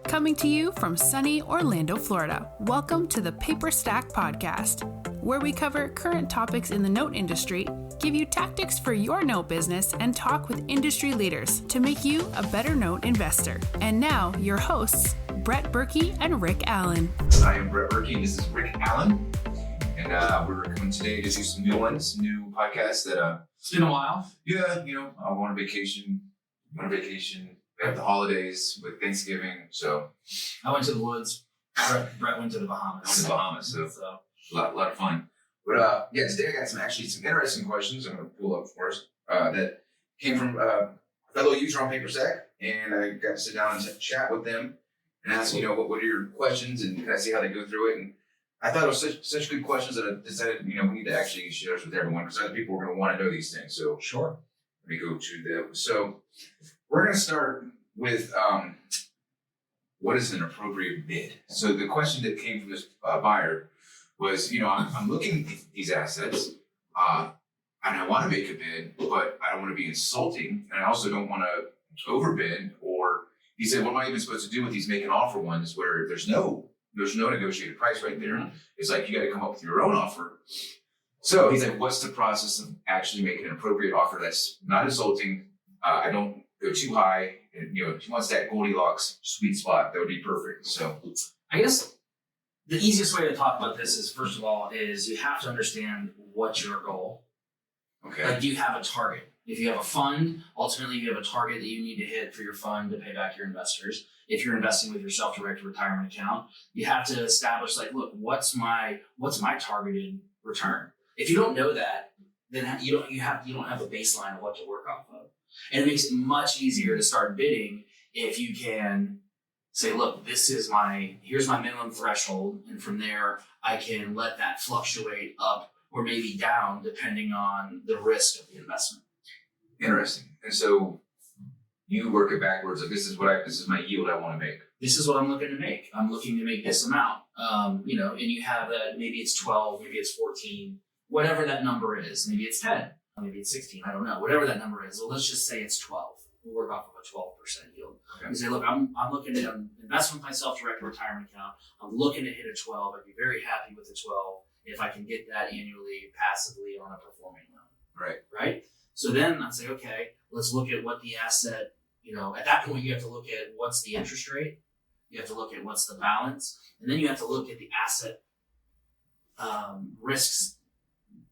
Coming to you from sunny Orlando, Florida, welcome to the Paperstac podcast, where we cover current topics in the note industry, give you tactics for your note business, and talk with industry leaders to make you a better note investor. And now, your hosts, Brett Berkey and Rick Allen. I am Brett Berkey, this is Rick Allen, and we're coming today to do some new ones, new podcasts that... It's been a while. Yeah, I went on vacation. We have the holidays with Thanksgiving, so... I went to the woods. Brett went to the Bahamas. So a lot of fun. But today I got some interesting questions I'm going to pull up for us that came from a fellow user on Paperstac, and I got to sit down and chat with them and ask, what are your questions, and kind of see how they go through it. And I thought it was such good questions that I decided, we need to actually share this with everyone because other people are going to want to know these things. So sure. Let me go to them. So we're going to start with what is an appropriate bid? So the question that came from this buyer was, I'm looking at these assets and I want to make a bid, but I don't want to be insulting, and I also don't want to overbid. Or he said, what am I even supposed to do with these make an offer ones where there's no negotiated price right there? Mm-hmm. It's like you got to come up with your own offer. So he's like, what's the process of actually making an appropriate offer that's not insulting? I don't go too high, and if he wants that Goldilocks sweet spot, that would be perfect. So I guess the easiest way to talk about this is, first of all, is you have to understand what's your goal. Okay. Like, do you have a target? If you have a fund, ultimately you have a target that you need to hit for your fund to pay back your investors. If you're investing with your self-directed retirement account, you have to establish, look, what's my targeted return? If you don't know that, then you don't have a baseline of what to work off of. And it makes it much easier to start bidding if you can say, look, here's my minimum threshold, and from there I can let that fluctuate up or maybe down depending on the risk of the investment. Interesting. And so you work it backwards. Like, this is my yield I want to make. This is what I'm looking to make. I'm looking to make this amount. And you have that, maybe it's 12, maybe it's 14, whatever that number is. Maybe it's 10, maybe it's 16. I don't know. Whatever that number is. Well, let's just say it's 12. We'll work off of a 12% yield. Okay. You say, look, I'm looking to invest with my self-directed retirement account. I'm looking to hit a 12. I'd be very happy with a 12 if I can get that annually, passively on a performing loan. Right? So then I'd say, okay, let's look at what the asset, at that point you have to look at what's the interest rate. You have to look at what's the balance. And then you have to look at the asset risks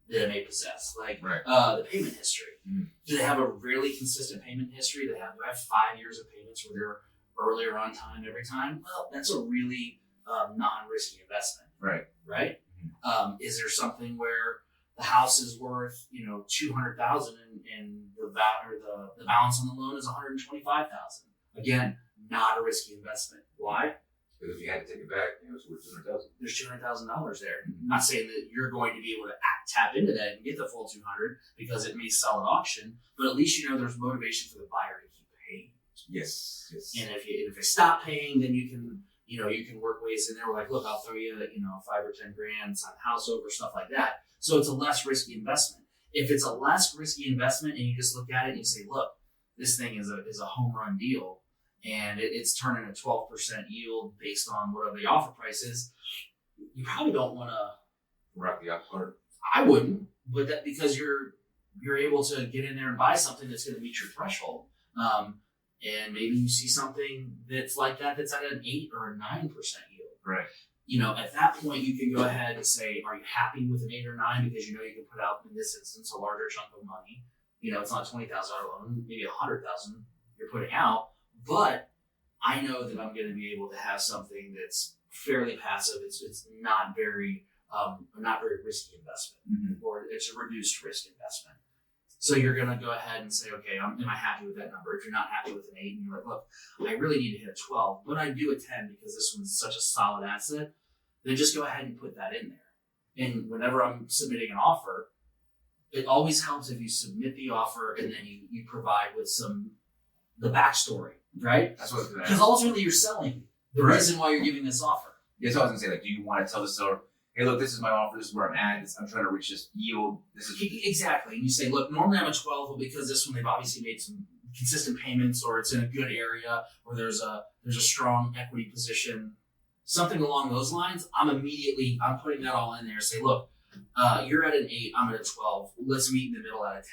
that it may possess, the payment history. Mm-hmm. Do they have a really consistent payment history? Do I have 5 years of payments where they're earlier on time every time? Well, that's a really non-risky investment. Right? Mm-hmm. Is there something where the house is worth, $200,000 and the balance on the loan is $125,000? Again, not a risky investment. Why? Because if you had to take it back, it's worth $200,000. There's $200,000 there. I'm not saying that you're going to be able to tap into that and get the full $200 because it may sell at auction, but at least there's motivation for the buyer to keep paying. Yes. And if they stop paying, then you can work ways in there. Like, look, I'll throw you, $5 or $10 grand, sign the house over, stuff like that. So it's a less risky investment. If it's a less risky investment and you just look at it and you say, look, this thing is a home run deal, and it's turning a 12% yield based on whatever the offer price is, you probably don't want to rock the apple cart. I wouldn't, but that because you're able to get in there and buy something that's going to meet your threshold. And maybe you see something that's like that's at an 8 or a 9% yield. Right. At that point, you can go ahead and say, are you happy with an 8 or 9? Because you can put out, in this instance, a larger chunk of money. It's not a $20,000 loan, maybe $100,000 you're putting out. But I know that I'm going to be able to have something that's fairly passive. It's not very risky investment, mm-hmm. or it's a reduced risk investment. So you're going to go ahead and say, okay, am I happy with that number? If you're not happy with an 8 and you're like, look, I really need to hit a 12, but I do a 10 because this one's such a solid asset, then just go ahead and put that in there. And whenever I'm submitting an offer, it always helps if you submit the offer and then you provide with the backstory, right? That's what, because ultimately you're selling the reason why you're giving this offer. Yeah, so I was going to say, do you want to tell the seller, hey, look, this is my offer. This is where I'm at. I'm trying to reach this yield. Exactly. And you say, look, normally I'm a 12, but because this one, they've obviously made some consistent payments, or it's in a good area, or there's a strong equity position, something along those lines, I'm putting that all in there. Say, look, you're at an 8, I'm at a 12. Let's meet in the middle at a 10.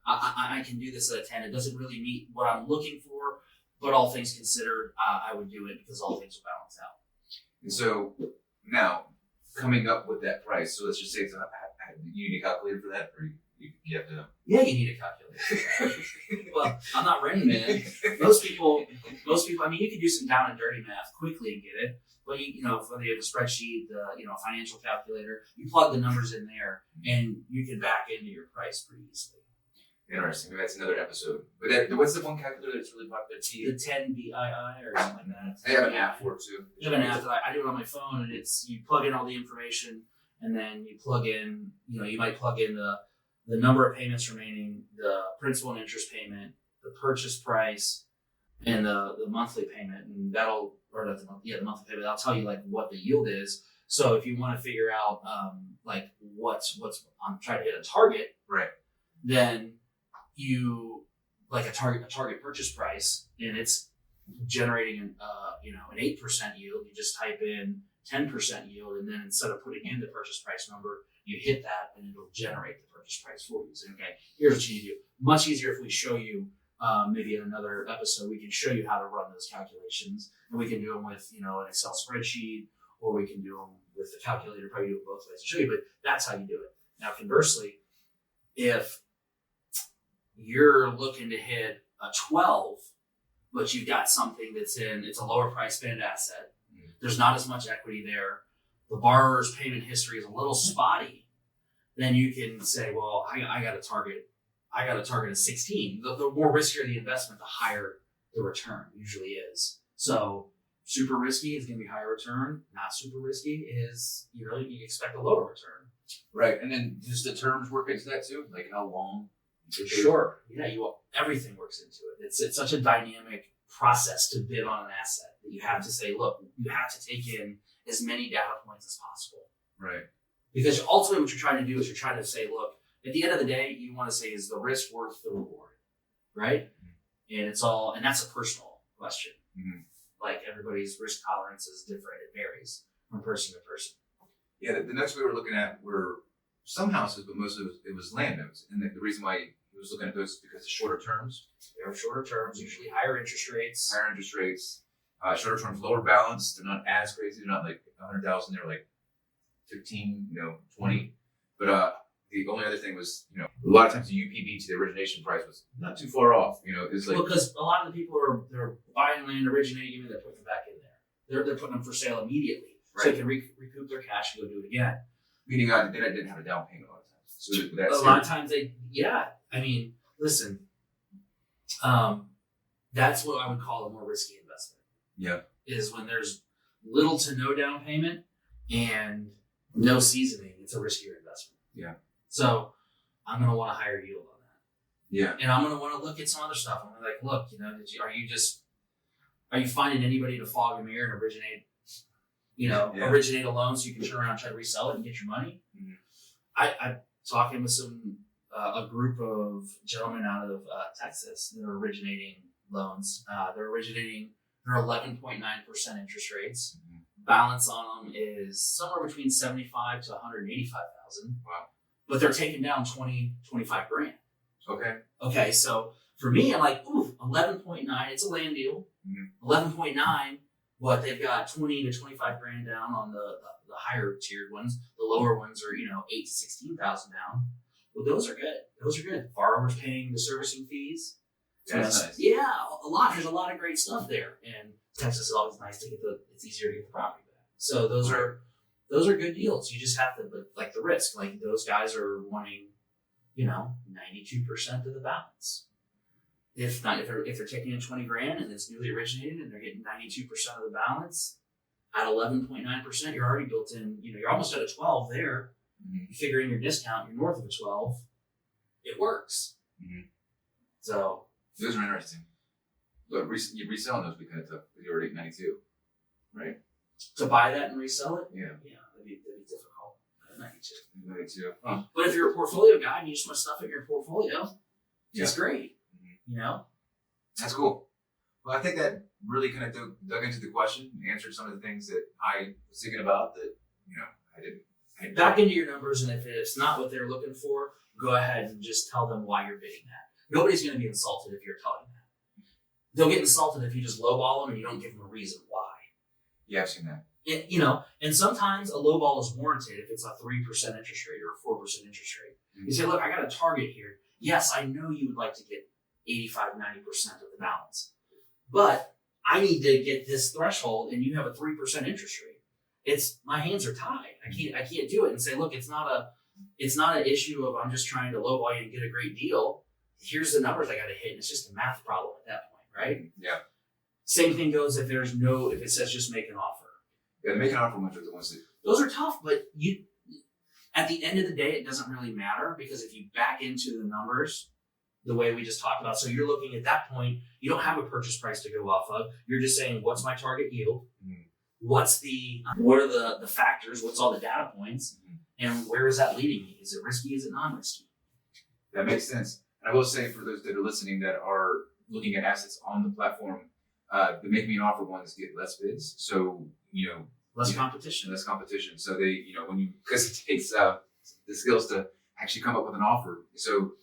I can do this at a 10. It doesn't really meet what I'm looking for, but all things considered, I would do it because all things will balance out. And so now coming up with that price, so let's just say you need a calculator for that, or you have to. Yeah, you need a calculator. Well, I'm not Rain Man. Most people. I mean, you can do some down and dirty math quickly and get it. But whether you have a spreadsheet, financial calculator, you plug the numbers in there, and you can back into your price pretty easily. Interesting. Maybe that's another episode. But what's the one calculator that's really popular? The 10BII or something like that. I have an app for it too. You have an app that I do it on my phone, and you plug in all the information, and then you plug in. You might plug in the number of payments remaining, the principal and interest payment, the purchase price, and the monthly payment, and the monthly payment. That'll tell you like what the yield is. So if you want to figure out what's I'm trying to hit a target, right? Then you like a target purchase price, and it's generating an 8% yield. You just type in 10% yield, and then instead of putting in the purchase price number, you hit that, and it'll generate the purchase price for you. So, okay, here's what you need to do. Much easier if we show you, maybe in another episode, we can show you how to run those calculations, and we can do them with an Excel spreadsheet, or we can do them with the calculator. Probably do it both ways to show you, but that's how you do it. Now, conversely, if you're looking to hit a 12, but you've got something it's a lower price band asset. There's not as much equity there. The borrower's payment history is a little spotty. Then you can say, well, I got to target a 16. The more riskier the investment, the higher the return usually is. So super risky is going to be higher return. Not super risky is, you expect a lower return. Right. And then does the terms work into that too? Like how long? Sure. Yeah, everything works into it. It's such a dynamic process to bid on an asset that you have to say, look, you have to take in as many data points as possible. Right. Because ultimately what you're trying to do is you're trying to say, look, at the end of the day, you want to say, is the risk worth the reward? Right? Mm-hmm. And that's a personal question. Mm-hmm. Like everybody's risk tolerance is different. It varies from person to person. Yeah, the next we were looking at were some houses, but most of it was land notes. And the reason why he was looking at those is because of shorter terms. They are shorter terms, usually higher interest rates. Shorter terms, lower balance. They're not as crazy. They're not like 100,000. They're like 15, 20. But the only other thing was, a lot of times the UPB to the origination price was not too far off. It's like because a lot of the people they're buying land, originating, and they're putting them back in there. They're putting them for sale immediately, right. So they can recoup their cash and go do it again. Meaning they didn't have a down payment a lot of times. So a lot of times listen, that's what I would call a more risky investment. Yeah. Is when there's little to no down payment and no seasoning. It's a riskier investment. Yeah. So I'm going to want a higher yield on that. Yeah. And I'm going to want to look at some other stuff. I'm going to look, are you finding anybody to fog a mirror and originate a loan so you can turn around and try to resell it and get your money? Mm-hmm. I'm talking with a group of gentlemen out of Texas that are originating loans. They're 11.9% interest rates. Mm-hmm. Balance on them is somewhere between 75 to 185,000. Wow. But they're taking down 25 grand. Okay. So for me, I'm like, 11.9, it's a land deal. Mm-hmm. 11.9, but they've got 20 to 25 grand down on the higher tiered ones. The lower ones are, 8 to 16,000 down. Well, those are good. Borrowers paying the servicing fees. So that's nice. Yeah, a lot. There's a lot of great stuff there. And Texas is always nice to it's easier to get the property back. So those are good deals. You just have to, like the risk, like those guys are wanting, 92% of the balance. If they're taking in 20 grand and it's newly originated and they're getting 92% of the balance at 11.9%, you're already built in, you're almost at a 12 there. Mm-hmm. You figure in your discount, you're north of a 12. It works. Mm-hmm. So those are interesting. But you're reselling those because you're already at 92, right? To buy that and resell it? Yeah. Yeah, that'd be difficult at 92. 92. Huh. But if you're a portfolio guy and you just want to stuff in your portfolio, it's great. Mm-hmm. That's cool. Well, I think that really kind of dug into the question, answered some of the things that I was thinking about that, I didn't. Back into your numbers, and if it's not what they're looking for, go ahead and just tell them why you're bidding that. Nobody's going to be insulted if you're telling that. They'll get insulted if you just lowball them and you don't give them a reason why. Yeah, I've seen that. And sometimes a lowball is warranted if it's a 3% interest rate or a 4% interest rate. Mm-hmm. You say, look, I got a target here. Yes, I know you would like to get 85, 90% of the balance, but I need to get this threshold and you have a 3% interest rate. My hands are tied. I can't do it and say, look, it's not an issue of I'm just trying to lowball you and get a great deal. Here's the numbers I got to hit. And it's just a math problem at that point, right? Yeah. Same thing goes if it says just make an offer. Yeah, the make an offer ones are the ones that. Those are tough, but at the end of the day, it doesn't really matter because if you back into the numbers the way we just talked about, so you're looking at that point, you don't have a purchase price to go off of. You're just saying, what's my target yield? Mm-hmm. What are the factors? What's all the data points? Mm-hmm. And where is that leading me? Is it risky? Is it non-risky? That makes sense. And I will say for those that are listening that are looking at assets on the platform, the make me an offer ones get less bids. So, less competition. Less competition. So they, because it takes the skills to actually come up with an offer. So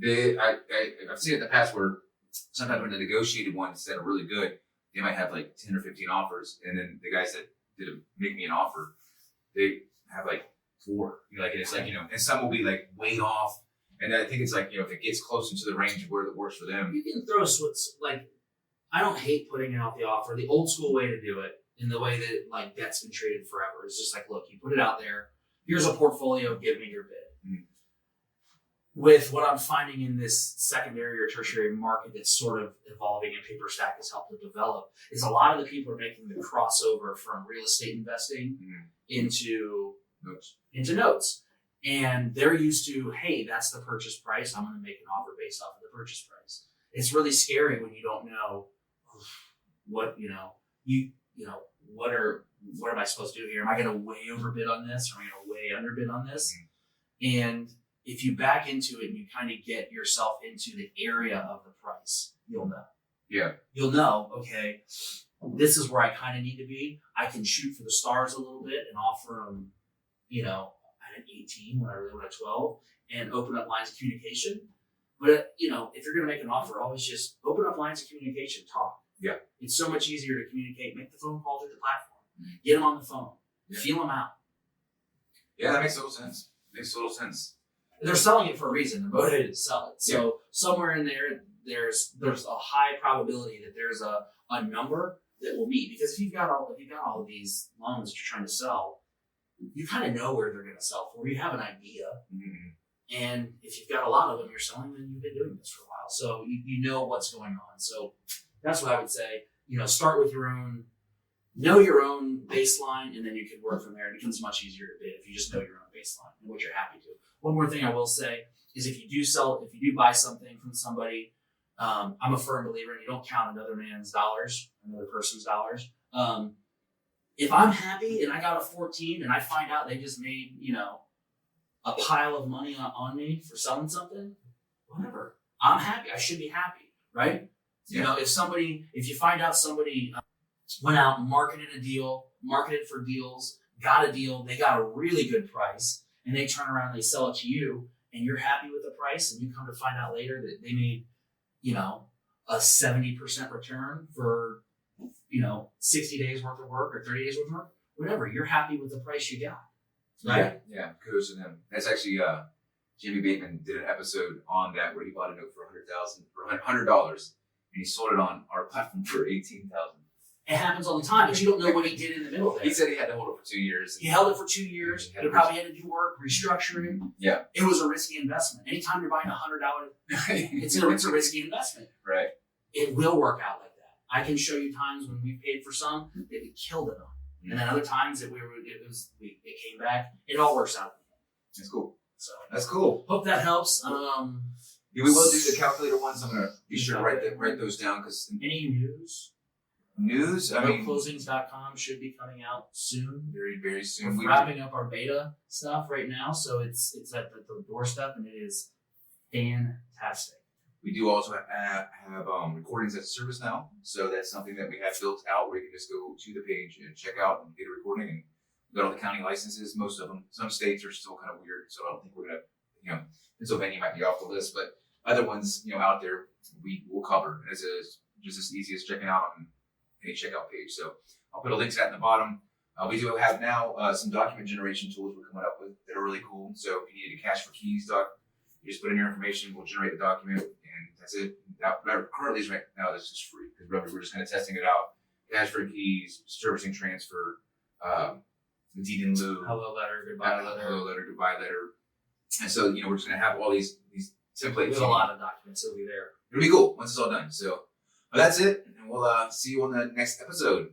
I've seen it in the past where sometimes when the negotiated ones that are really good, they might have like 10 or 15 offers. And then the guys that did make me an offer, they have like 4. It's like, and some will be like way off. And I think it's like, if it gets close into the range of where it works for them. You can throw I don't hate putting out the offer. The old school way to do it, in the way that debt's been treated forever, is just like, look, you put it out there. Here's a portfolio. Give me your bid. Mm-hmm. With what I'm finding in this secondary or tertiary market that's sort of evolving and Paperstac has helped to develop, is a lot of the people are making the crossover from real estate investing into notes. And they're used to, hey, that's the purchase price. I'm going to make an offer based off of the purchase price. It's really scary when you don't know what am I supposed to do here? Am I going to way overbid on this? Or am I going to way underbid on this? Mm-hmm. And if you back into it and you kind of get yourself into the area of the price, you'll know. Yeah. You'll know, okay, this is where I kind of need to be. I can shoot for the stars a little bit and offer them, at an 18 when I really want a 12 and open up lines of communication. But, if you're going to make an offer, always just open up lines of communication, talk. Yeah. It's so much easier to communicate. Make the phone call through the platform. Get them on the phone. Yeah. Feel them out. Yeah, that makes total sense. They're selling it for a reason. They're motivated to sell it. So somewhere in there, there's a high probability that there's a number that will meet. Because if you've got all of these loans that you're trying to sell, you kind of know where they're going to sell for. You have an idea. Mm-hmm. And if you've got a lot of them you're selling, then you've been doing this for a while. So you know what's going on. So that's what I would say. Start with know your own baseline, and then you can work from there. It becomes much easier to bid if you just know your own baseline and what you're happy to. One more thing I will say is if you do buy something from somebody, I'm a firm believer in you don't count another person's dollars. If I'm happy and I got a 14 and I find out they just made, a pile of money on me for selling something, whatever. I'm happy. I should be happy, right? Yeah. If you find out somebody went out and marketed for deals, got a deal, they got a really good price, and they turn around and they sell it to you, and you're happy with the price, and you come to find out later that they made, a 70% return for, 60 days worth of work or 30 days worth of work, whatever, you're happy with the price you got. Right? Yeah. Kudos to them. That's actually Jimmy Bateman did an episode on that where he bought a note for $100, and he sold it on our platform for $18,000. It happens all the time, but you don't know what he did in the middle there. He said he had to hold it for 2 years. He held it for 2 years. He probably had to do work, restructuring. Yeah. It was a risky investment. Anytime you're buying $100, it's a risky investment. Right. It will work out like that. I can show you times when we paid for some that we killed it on. And then other times that it came back. It all works out. That's cool. So that's cool. Hope that helps. Yeah, we will do the calculator ones. I'm gonna be sure to write those down because any news. Closings.com should be coming out soon. Very, very soon. We're wrapping up our beta stuff right now, so it's at the doorstep, and it is fantastic. We do also have recordings as a service now. So that's something that we have built out where you can just go to the page and check out and get a recording. And we got all the county licenses, most of them. Some states are still kind of weird, so I don't think we're going to, Pennsylvania might be off the list, but other ones, out there, we will cover just as easy as checking out on any checkout page. So I'll put a link to that in the bottom. We do have now some document generation tools we're coming up with that are really cool. So if you need a cash for keys doc, you just put in your information, we'll generate the document, and that's it. That currently is right now, that's just free. Because remember, we're just kind of testing it out. Cash for keys, servicing transfer, deed in lieu. Hello letter, goodbye letter. Hello letter, goodbye letter. And so, we're just going to have all these templates. There's a lot of documents. It'll be there. It'll be cool once it's all done. So, well, that's it. And we'll see you on the next episode.